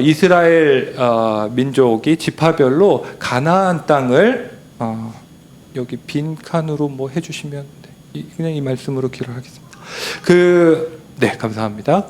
이스라엘 민족이 지파별로 가나안 땅을 여기 빈 칸으로 뭐 해주시면 그냥 이 말씀으로 기록하겠습니다. 네, 감사합니다.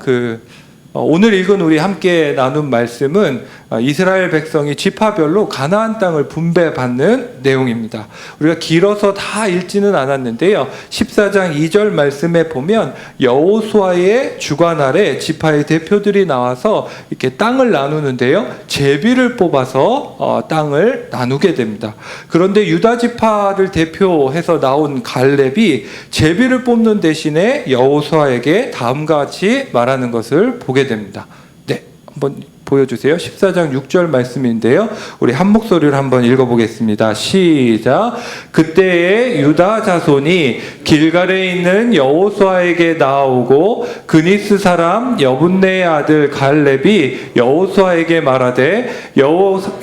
오늘 읽은 우리 함께 나눈 말씀은 이스라엘 백성이 지파별로 가나안 땅을 분배받는 내용입니다. 우리가 길어서 다 읽지는 않았는데요. 14장 2절 말씀에 보면 여호수아의 주관 아래 지파의 대표들이 나와서 이렇게 땅을 나누는데요. 제비를 뽑아서 땅을 나누게 됩니다. 그런데 유다 지파를 대표해서 나온 갈렙이 제비를 뽑는 대신에 여호수아에게 다음과 같이 말하는 것을 보게 됩니다. 네, 한번 보여주세요. 14장 6절 말씀인데요. 우리 한 목소리로 한번 읽어보겠습니다. 시작. 그때에 유다 자손이 길갈에 있는 여호수아에게 나아오고 그니스 사람 여분네의 아들 갈렙이 여호수아에게 말하되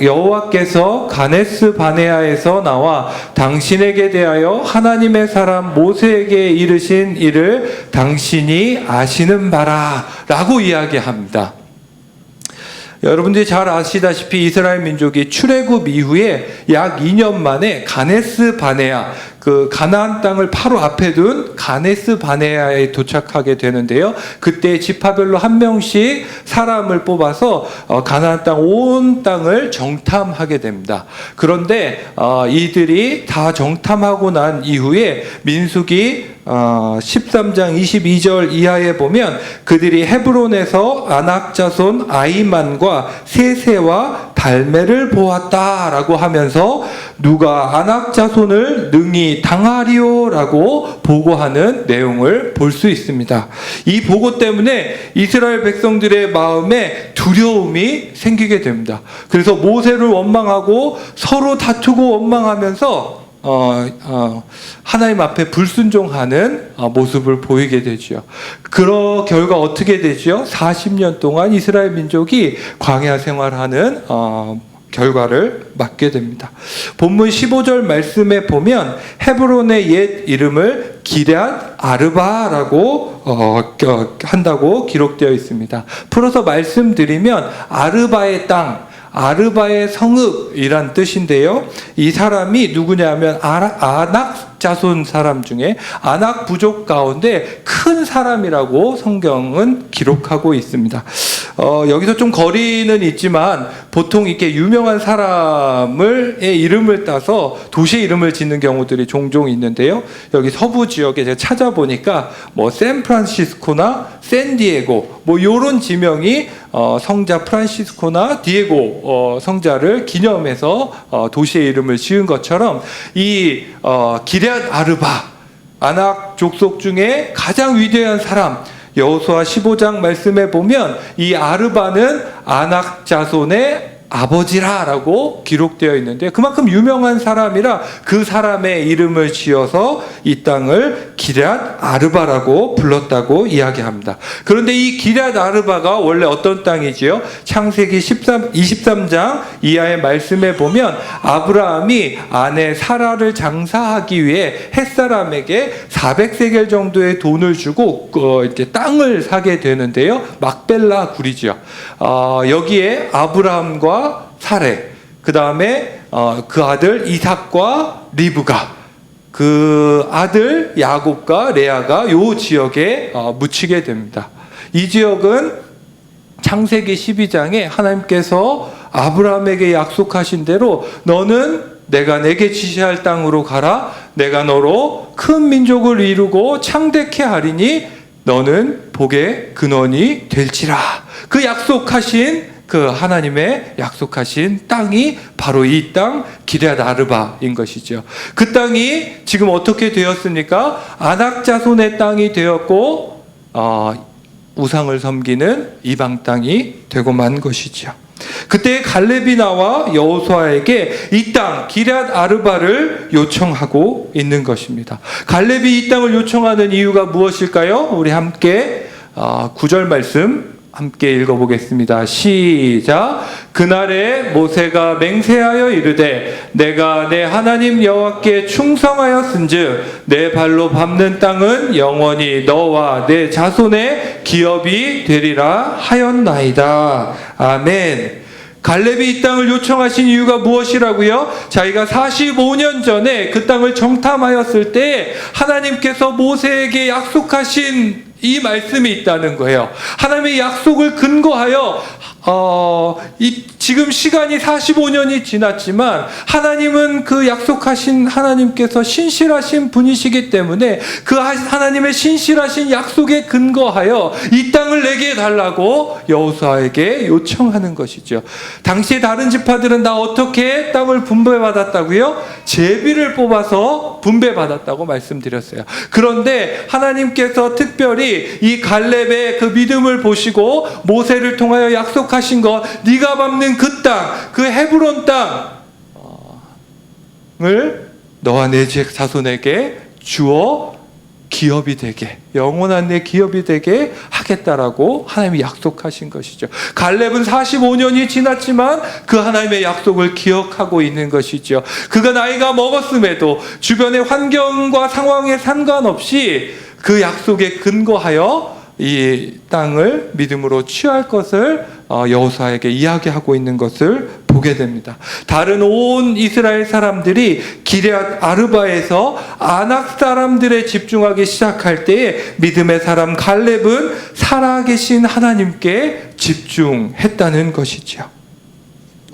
여호와께서 가네스 바네아에서 나와 당신에게 대하여 하나님의 사람 모세에게 이르신 일을 당신이 아시는 바라 라고 이야기합니다. 여러분들이 잘 아시다시피 이스라엘 민족이 출애굽 이후에 약 2년 만에 가네스 바네아, 가나안 땅을 바로 앞에 둔 가네스 바네아에 도착하게 되는데요. 그때 지파별로 한 명씩 사람을 뽑아서 가나안 땅 온 땅을 정탐하게 됩니다. 그런데 이들이 다 정탐하고 난 이후에 민수기 13장 22절 이하에 보면 그들이 헤브론에서 아낙 자손 아이만과 세세와 달메를 보았다라고 하면서 누가 아낙 자손을 능히 당하리오라고 보고하는 내용을 볼 수 있습니다. 이 보고 때문에 이스라엘 백성들의 마음에 두려움이 생기게 됩니다. 그래서 모세를 원망하고 서로 다투고 원망하면서 하나님 앞에 불순종하는 모습을 보이게 되죠. 그 결과 어떻게 되죠? 40년 동안 이스라엘 민족이 광야 생활하는 결과를 맞게 됩니다. 본문 15절 말씀에 보면 헤브론의 옛 이름을 기럇 아르바라고 한다고 기록되어 있습니다. 풀어서 말씀드리면 아르바의 땅, 아르바의 성읍이란 뜻인데요. 이 사람이 누구냐면 아낙 자손 사람 중에 아낙 부족 가운데 큰 사람이라고 성경은 기록하고 있습니다. 여기서 좀 거리는 있지만 보통 이렇게 유명한 사람의 이름을 따서 도시 이름을 짓는 경우들이 종종 있는데요. 여기 서부 지역에 제가 찾아보니까 뭐 샌프란시스코나 샌디에고 뭐 이런 지명이 성자 프란시스코나 디에고 성자를 기념해서 도시의 이름을 지은 것처럼 이 기럇 아르바 아낙 족속 중에 가장 위대한 사람 여호수아 15장 말씀에 보면 이 아르바는 아낙 자손의 아버지라라고 기록되어 있는데 그만큼 유명한 사람이라 그 사람의 이름을 지어서 이 땅을 기럇 아르바라고 불렀다고 이야기합니다. 그런데 이 기럇 아르바가 원래 어떤 땅이지요? 창세기 23장 이하의 말씀에 보면 아브라함이 아내 사라를 장사하기 위해 햇사람에게 400세겔 정도의 돈을 주고 이제 땅을 사게 되는데요. 막벨라 굴이죠. 여기에 아브라함과 사레, 그 다음에 그 아들 이삭과 리브가, 그 아들 야곱과 레아가 이 지역에 묻히게 됩니다. 이 지역은 창세기 12장에 하나님께서 아브라함에게 약속하신 대로 너는 내가 내게 지시할 땅으로 가라. 내가 너로 큰 민족을 이루고 창대케 하리니 너는 복의 근원이 될지라. 그 약속하신 그 하나님의 약속하신 땅이 바로 이 땅 기럇 아르바인 것이죠. 그 땅이 지금 어떻게 되었습니까? 아낙 자손의 땅이 되었고 우상을 섬기는 이방 땅이 되고 만 것이죠. 그때 갈렙이 나와 여호수아에게 이 땅 기럇 아르바를 요청하고 있는 것입니다. 갈렙이 이 땅을 요청하는 이유가 무엇일까요? 우리 함께 9절 말씀 함께 읽어보겠습니다. 시작. 그날에 모세가 맹세하여 이르되 내가 내 하나님 여호와께 충성하였은즉 내 발로 밟는 땅은 영원히 너와 내 자손의 기업이 되리라 하였나이다. 아멘. 갈렙이 이 땅을 요청하신 이유가 무엇이라고요? 자기가 45년 전에 그 땅을 정탐하였을 때 하나님께서 모세에게 약속하신 이 말씀이 있다는 거예요. 하나님의 약속을 근거하여 지금 시간이 45년이 지났지만 하나님은 그 약속하신 하나님께서 신실하신 분이시기 때문에 그 하나님의 신실하신 약속에 근거하여 이 땅을 내게 달라고 여호수아에게 요청하는 것이죠. 당시에 다른 지파들은 나 어떻게 땅을 분배받았다고요? 제비를 뽑아서 분배받았다고 말씀드렸어요. 그런데 하나님께서 특별히 이 갈렙의 그 믿음을 보시고 모세를 통하여 약속하신 것, 네가 밟는 그 땅, 그 헤브론 땅을 너와 내 자손에게 주어 기업이 되게, 영원한 내 기업이 되게 하겠다라고 하나님이 약속하신 것이죠. 갈렙은 45년이 지났지만 그 하나님의 약속을 기억하고 있는 것이죠. 그가 나이가 먹었음에도 주변의 환경과 상황에 상관없이 그 약속에 근거하여 이 땅을 믿음으로 취할 것을 여호수아에게 이야기하고 있는 것을 보게 됩니다. 다른 온 이스라엘 사람들이 기럇 아르바에서 아낙 사람들에 집중하기 시작할 때에 믿음의 사람 갈렙은 살아계신 하나님께 집중했다는 것이죠.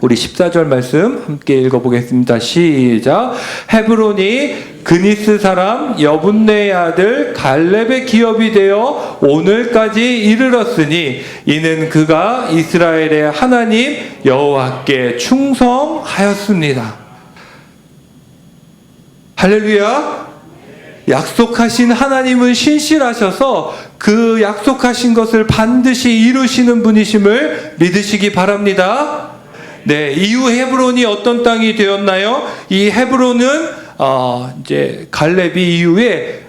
우리 14절 말씀 함께 읽어보겠습니다. 시작. 헤브론이 그니스 사람 여분네의 아들 갈렙의 기업이 되어 오늘까지 이르렀으니 이는 그가 이스라엘의 하나님 여호와께 충성하였습니다. 할렐루야. 약속하신 하나님은 신실하셔서 그 약속하신 것을 반드시 이루시는 분이심을 믿으시기 바랍니다. 네, 이후 헤브론이 어떤 땅이 되었나요? 이 헤브론은 이제 갈렙이 이후에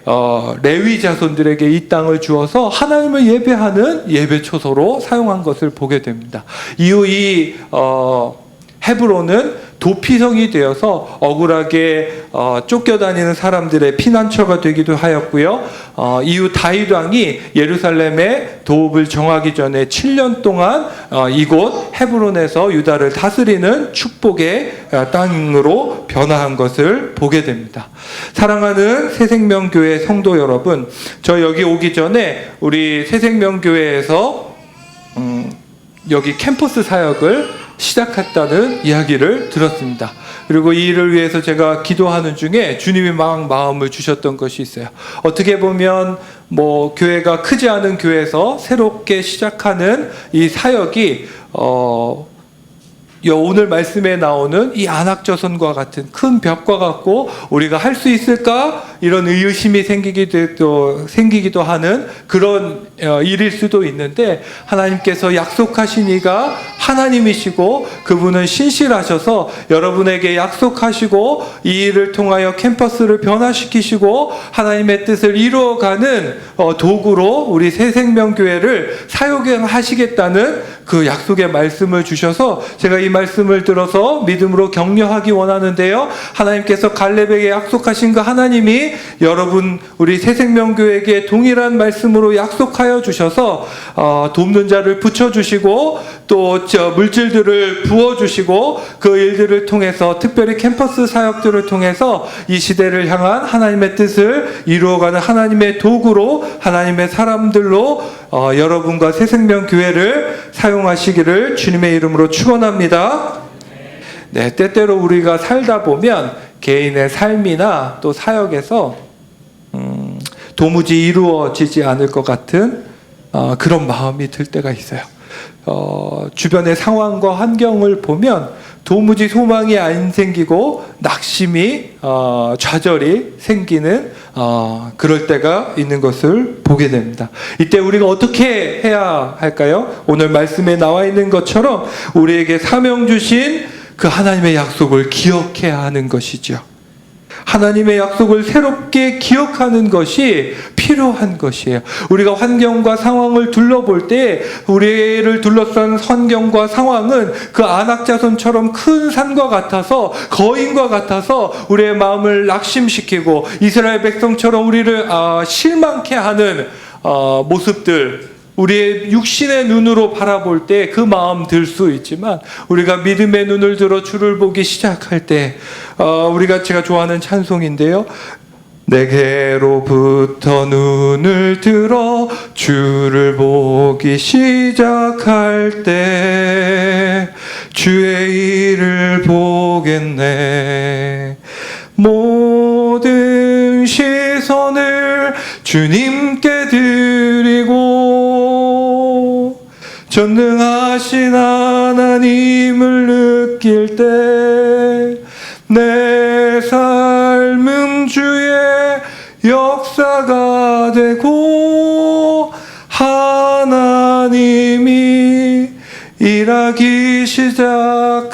레위 자손들에게 이 땅을 주어서 하나님을 예배하는 예배 초소로 사용한 것을 보게 됩니다. 이후 이 헤브론은 도피성이 되어서 억울하게 쫓겨다니는 사람들의 피난처가 되기도 하였고요. 이후 다윗 왕이 예루살렘에 도읍을 정하기 전에 7년 동안 이곳 헤브론에서 유다를 다스리는 축복의 땅으로 변화한 것을 보게 됩니다. 사랑하는 새생명교회 성도 여러분, 저 여기 오기 전에 우리 새생명교회에서 여기 캠퍼스 사역을 시작했다는 이야기를 들었습니다. 그리고 이 일을 위해서 제가 기도하는 중에 주님이 마음을 주셨던 것이 있어요. 어떻게 보면 교회가 크지 않은 교회에서 새롭게 시작하는 이 사역이 오늘 말씀에 나오는 이 안악저선과 같은 큰 벽과 같고 우리가 할 수 있을까? 이런 의심이 생기기도 하는 그런 일일 수도 있는데 하나님께서 약속하신 이가 하나님이시고 그분은 신실하셔서 여러분에게 약속하시고 이 일을 통하여 캠퍼스를 변화시키시고 하나님의 뜻을 이루어가는 도구로 우리 새생명교회를 사용하시겠다는 그 약속의 말씀을 주셔서 제가 이 말씀을 들어서 믿음으로 격려하기 원하는데요. 하나님께서 갈렙에게 약속하신 그 하나님이 여러분 우리 새생명교회에게 동일한 말씀으로 약속하여 주셔서 돕는 자를 붙여주시고 또 물질들을 부어주시고 그 일들을 통해서 특별히 캠퍼스 사역들을 통해서 이 시대를 향한 하나님의 뜻을 이루어가는 하나님의 도구로 하나님의 사람들로 여러분과 새생명교회를 사용하시기를 주님의 이름으로 축원합니다. 네, 때때로 우리가 살다 보면 개인의 삶이나 또 사역에서 도무지 이루어지지 않을 것 같은 그런 마음이 들 때가 있어요. 주변의 상황과 환경을 보면 도무지 소망이 안 생기고 낙심이 좌절이 생기는 그럴 때가 있는 것을 보게 됩니다. 이때 우리가 어떻게 해야 할까요? 오늘 말씀에 나와 있는 것처럼 우리에게 사명 주신 그 하나님의 약속을 기억해야 하는 것이죠. 하나님의 약속을 새롭게 기억하는 것이 필요한 것이에요. 우리가 환경과 상황을 둘러볼 때 우리를 둘러싼 환경과 상황은 그 안악자손처럼 큰 산과 같아서, 거인과 같아서 우리의 마음을 낙심시키고 이스라엘 백성처럼 우리를 실망케 하는 모습들, 우리의 육신의 눈으로 바라볼 때 그 마음 들 수 있지만, 우리가 믿음의 눈을 들어 주를 보기 시작할 때 제가 좋아하는 찬송인데요. 내게로부터 눈을 들어 주를 보기 시작할 때 주의 일을 보겠네. 모든 시선을 주님께 드리고 전능하신 하나님을 느낄 때 내 삶은 주의 역사가 되고 하나님이 일하기 시작하네.